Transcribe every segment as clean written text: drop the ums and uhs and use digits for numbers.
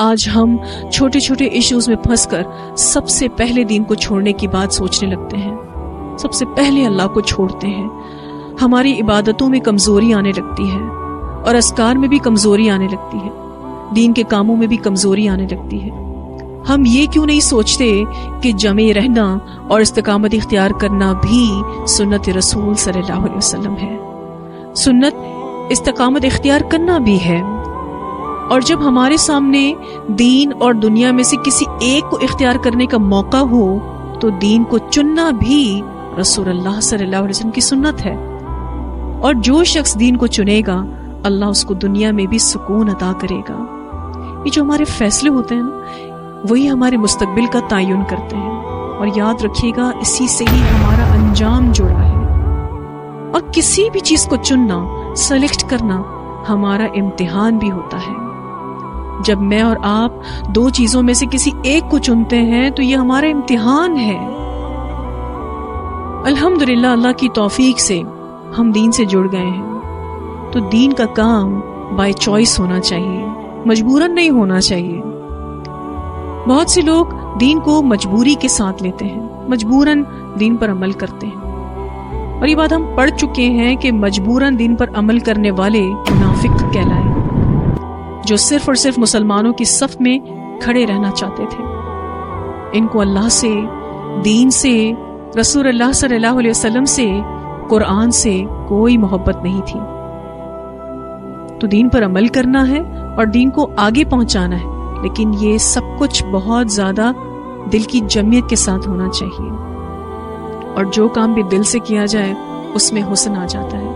آج ہم چھوٹے چھوٹے ایشوز میں پھنس کر سب سے پہلے دین کو چھوڑنے کی بات سوچنے لگتے ہیں، سب سے پہلے اللہ کو چھوڑتے ہیں، ہماری عبادتوں میں کمزوری آنے لگتی ہے اور اذکار میں بھی کمزوری آنے لگتی ہے، دین کے کاموں میں بھی کمزوری آنے لگتی ہے۔ ہم یہ کیوں نہیں سوچتے کہ جمع رہنا اور استقامت اختیار کرنا بھی سنت رسول صلی اللہ علیہ وسلم ہے، سنت استقامت اختیار کرنا بھی ہے، اور جب ہمارے سامنے دین اور دنیا میں سے کسی ایک کو اختیار کرنے کا موقع ہو تو دین کو چننا بھی رسول اللہ صلی اللہ علیہ وسلم کی سنت ہے، اور جو شخص دین کو چنے گا اللہ اس کو دنیا میں بھی سکون عطا کرے گا۔ یہ جو ہمارے فیصلے ہوتے ہیں نا، وہی ہمارے مستقبل کا تعین کرتے ہیں، اور یاد رکھیے گا اسی سے ہی ہمارا انجام جڑا ہے، اور کسی بھی چیز کو چننا، سلیکٹ کرنا ہمارا امتحان بھی ہوتا ہے۔ جب میں اور آپ دو چیزوں میں سے کسی ایک کو چنتے ہیں تو یہ ہمارا امتحان ہے۔ الحمدللہ اللہ کی توفیق سے ہم دین سے جڑ گئے ہیں، تو دین کا کام بائی چوائس ہونا چاہیے، مجبوراً نہیں ہونا چاہیے۔ بہت سے لوگ دین کو مجبوری کے ساتھ لیتے ہیں، مجبوراً دین پر عمل کرتے ہیں، اور یہ بات ہم پڑھ چکے ہیں کہ مجبوراً دین پر عمل کرنے والے منافق کہلائے، جو صرف اور صرف مسلمانوں کی صف میں کھڑے رہنا چاہتے تھے۔ ان کو اللہ سے، دین سے، رسول اللہ صلی اللہ علیہ وسلم سے، قرآن سے کوئی محبت نہیں تھی۔ تو دین پر عمل کرنا ہے اور دین کو آگے پہنچانا ہے، لیکن یہ سب کچھ بہت زیادہ دل کی جمعیت کے ساتھ ہونا چاہیے، اور جو کام بھی دل سے کیا جائے اس میں حسن آ جاتا ہے،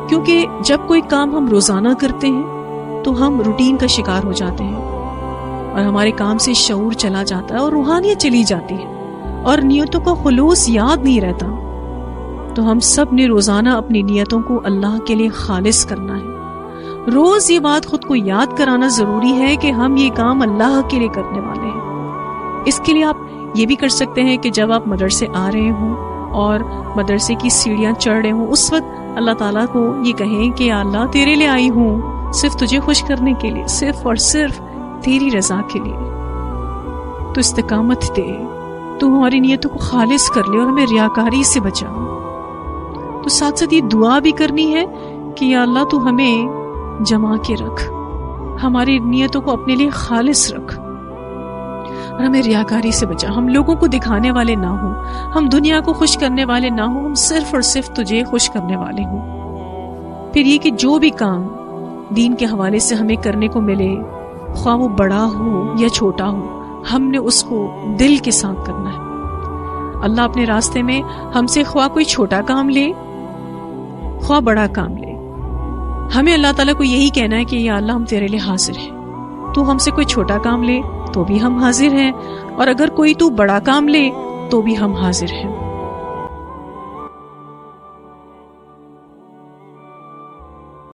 کیونکہ جب کوئی کام ہم روزانہ کرتے ہیں تو ہم روٹین کا شکار ہو جاتے ہیں، اور ہمارے کام سے شعور چلا جاتا ہے اور روحانیت چلی جاتی ہے، اور نیتوں کا خلوص یاد نہیں رہتا۔ تو ہم سب نے روزانہ اپنی نیتوں کو اللہ کے لیے خالص کرنا ہے، روز یہ بات خود کو یاد کرانا ضروری ہے کہ ہم یہ کام اللہ کے لیے کرنے والے ہیں۔ اس کے لیے آپ یہ بھی کر سکتے ہیں کہ جب آپ مدرسے آ رہے ہوں اور مدرسے کی سیڑھیاں چڑھ رہے ہوں، اس وقت اللہ تعالیٰ کو یہ کہیں کہ یا اللہ تیرے لیے آئی ہوں، صرف تجھے خوش کرنے کے لیے، صرف اور صرف تیری رضا کے لیے۔ تو استقامت دے، تو ہماری نیتوں کو خالص کر لے اور ہمیں ریاکاری سے بچا۔ تو ساتھ ساتھ یہ دعا بھی کرنی ہے کہ یا اللہ تو ہمیں جما کے رکھ، ہماری نیتوں کو اپنے لیے خالص رکھ، اور ہمیں ریاکاری سے بچا۔ ہم لوگوں کو دکھانے والے نہ ہوں، ہم دنیا کو خوش کرنے والے نہ ہوں، ہم صرف اور صرف تجھے خوش کرنے والے ہوں۔ پھر یہ کہ جو بھی کام دین کے حوالے سے ہمیں کرنے کو ملے، خواہ وہ بڑا ہو یا چھوٹا ہو، ہم نے اس کو دل کے ساتھ کرنا ہے۔ اللہ اپنے راستے میں ہم سے خواہ کوئی چھوٹا کام لے، خواہ بڑا کام لے، ہمیں اللہ تعالیٰ کو یہی کہنا ہے کہ یا اللہ ہم تیرے لیے حاضر ہیں، تو ہم سے کوئی چھوٹا کام لے تو بھی ہم حاضر ہیں، اور اگر کوئی تو بڑا کام لے تو بھی ہم حاضر ہیں۔